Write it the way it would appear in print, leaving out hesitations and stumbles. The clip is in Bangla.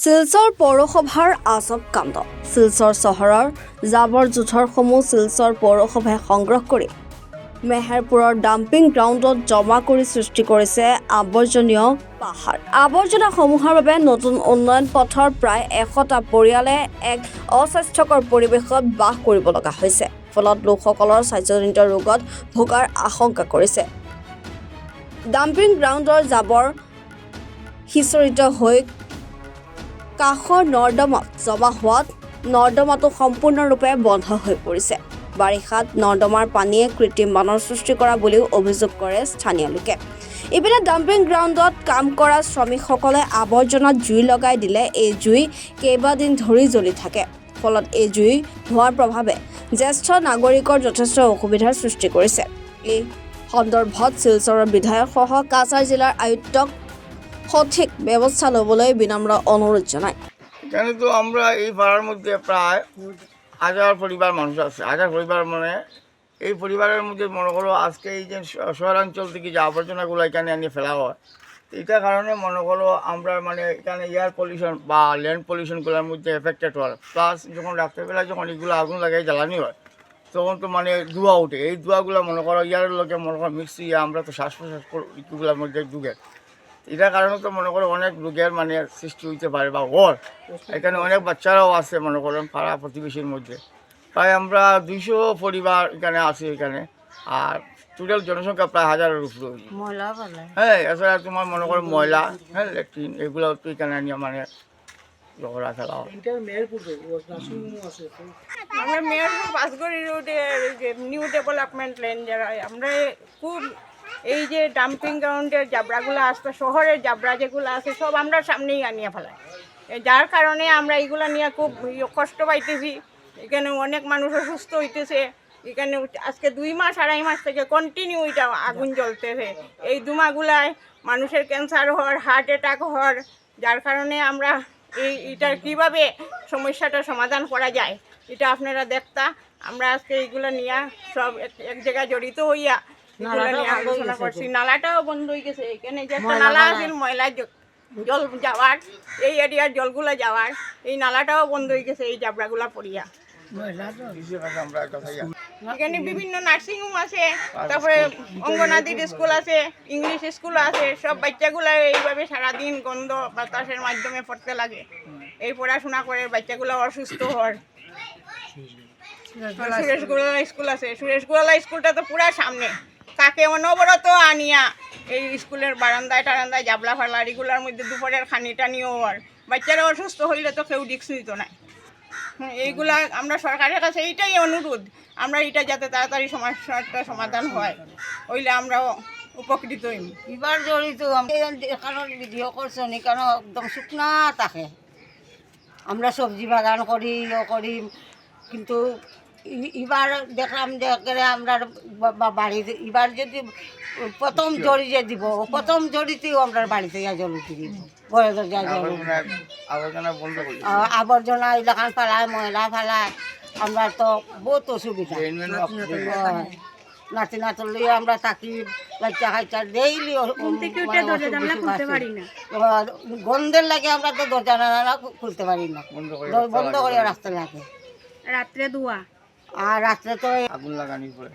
শিলচৰ পৌৰসভাৰ আজব কাণ্ড। শিলচৰ চহৰৰ জাবৰ জোঁথৰসমূহ শিলচৰ পৌৰসভাই সংগ্ৰহ কৰি মেহেৰপুৰৰ ডাম্পিং গ্ৰাউণ্ডত জমা কৰি সৃষ্টি কৰিছে আৱৰ্জনীয় পাহাৰ। আৱৰ্জনাসমূহৰ বাবে নতুন উন্নয়ন পথৰ প্ৰায় 100টা পৰিয়ালে এক অস্বাস্থ্যকৰ পৰিৱেশত বাস কৰিব লগা হৈছে, ফলত লোকসকলৰ স্বাস্থ্যজনিত ৰোগত ভোগাৰ আশংকা কৰিছে। ডাম্পিং গ্ৰাউণ্ডৰ জাবৰ সিঁচৰিত হৈ কাষৰ নৰ্দমাত জমা হোৱাত নৰ্দমাটো সম্পূৰ্ণৰূপে বন্ধ হৈ পৰিছে। বাৰিষাত নৰ্দমাৰ পানীয়ে কৃত্ৰিম বানৰ সৃষ্টি কৰা বুলিও অভিযোগ কৰে স্থানীয় লোকে। ইপিনে ডাম্পিং গ্ৰাউণ্ডত কাম কৰা শ্ৰমিকসকলে আৱৰ্জনাত জুই লগাই দিলে এই জুই কেইবাদিন ধৰি জ্বলি থাকে। ফলত এই জুই ধোঁৱাৰ প্ৰভাৱে জ্যেষ্ঠ নাগৰিকৰ যথেষ্ট অসুবিধাৰ সৃষ্টি কৰিছে। এই সন্দৰ্ভত শিলচৰৰ বিধায়কসহ কাছাৰ জিলাৰ আয়ুক্তক সঠিক ব্যবস্থা লবলৈ বিনম্র অনুরোধ জানায়। এখানে তো আমরা এই পাড়ার মধ্যে প্রায় 1000 পরিবার মানুষ আছে। 1000 পরিবার মানে এই পরিবারের মধ্যে মনে করো আজকে এই যে শহরাঞ্চল থেকে যে আবর্জনাগুলো এখানে এনে ফেলা হয়, এটার কারণে মনে করো আমরা মানে এখানে এয়ার পলিউশন বা ল্যান্ড পলিউশনগুলোর মধ্যে এফেক্টেড হয়। প্লাস যখন রাত্রেবেলা যখন এগুলো আগুন লাগাই জ্বালানি হয় তখন তো মানে ধোঁয়া উঠে। এই ধোঁয়াগুলো মনে করো ইয়ারের লোকে মনে করো মিক্স হয়ে আমরা তো শ্বাস প্রশ্বাস এগুলোর মধ্যে ঢুকে। এটার কারণে তো মনে করো অনেক রোগের মানে সৃষ্টি হইতে পারে বা ওর এখানে অনেক বাচ্চারাও আছে মনে করেন পাড়া প্রতিবেশীর মধ্যে। প্রায় আমরা 200 পরিবার এখানে আছে এখানে, আর টোটাল জনসংখ্যা প্রায় 1000-এর উপরে। হ্যাঁ, এছাড়া তোমার মনে করো ময়লা, হ্যাঁ, ল্যাট্রিন এগুলো তো এখানে নিয়ে মানে ঝগড়া খেলা হয়। আমরা মেয়রপুর বাসগড়ি রোডের নিউ ডেভেলপমেন্ট লেন যারা আমরা খুব এই যে ডাম্পিং গ্রাউন্ডের জাবরাগুলো আসতো, শহরের জাবরা যেগুলো আছে সব আমরা সামনেই আনিয়ে ফেলাই, যার কারণে আমরা এইগুলো নিয়ে খুব কষ্ট পাইতেছি। এখানে অনেক মানুষ অসুস্থ হইতেছে। এখানে আজকে 2 মাস 2.5 মাস থেকে কন্টিনিউ এটা আগুন জ্বলতেছে। এই ধুমাগুলায় মানুষের ক্যান্সার হওয়ার, হার্ট অ্যাটাক হওয়ার, যার কারণে আমরা এটার কীভাবে সমস্যাটা সমাধান করা যায় এটা আপনারা দেখতা। আমরা আজকে এইগুলো নিয়ে সব এক জায়গায় জড়িত হইয়া এগুলো নিয়ে আলোচনা করছি। নালাটাও বন্ধ হয়ে গেছে। এখানে যে একটা নালা আছিল ময়লা জল যাওয়ার, এই এরিয়ার জলগুলো যাওয়ার, এই নালাটাও বন্ধ হয়ে গেছে এই জাবরাগুলা পড়িয়া। এখানে বিভিন্ন নার্সিংহোম আছে, তারপরে অঙ্গনাদির স্কুল আছে, ইংলিশ স্কুল আছে। সব বাচ্চাগুলো এইভাবে সারাদিন গন্ধ বাতাসের মাধ্যমে পড়তে লাগে। এই পড়াশোনা করে বাচ্চাগুলো অসুস্থ হওয়ার। সুরেশগুলা স্কুল আছে, সুরেশগুলা স্কুলটা তো পুরা সামনে। কাকে অনবরত আনিয়া এই স্কুলের বারান্দায় টারান্দায় জাবলা ফালা এগুলোর মধ্যে দুপুরের খানি টানিও আর বাচ্চারা অসুস্থ হইলে তো কেউ রিস্ক নিত না। এইগুলা আমরা সরকারের কাছে এইটাই অনুরোধ, আমরা এটা যাতে তাড়াতাড়ি সমস্যাটা সমাধান হয়, হইলে আমরাও উপকৃত হইম। এবার জড়িত এখানে ভিডিও করছো নি কেন একদম শুকনা থাকে। আমরা সবজি বাগান করি করি, কিন্তু এবার দেখলাম যে আমরা বাড়িতে এবার যদি প্রথম জড়ি যে দিব, প্রথম জড়িতেও আমরা বাড়িতে জল উঠে দিব, ঘরে দরজা জল আবর্জনা এলাকান ফেলায়, ময়লা ফেলায়, আমরা তো বহুত অসুবিধা। নাতি নাতল লিয়ে আমরা থাকি, বাচ্চা খাইচা ডেইলি গন্ধের লাগে আমরা তো দরজা না খুলতে পারি না, বন্ধ করে রাস্তা লাগে। রাত্রে ধোয়া আর রাত্রে তো আগুন লাগানি পড়ে।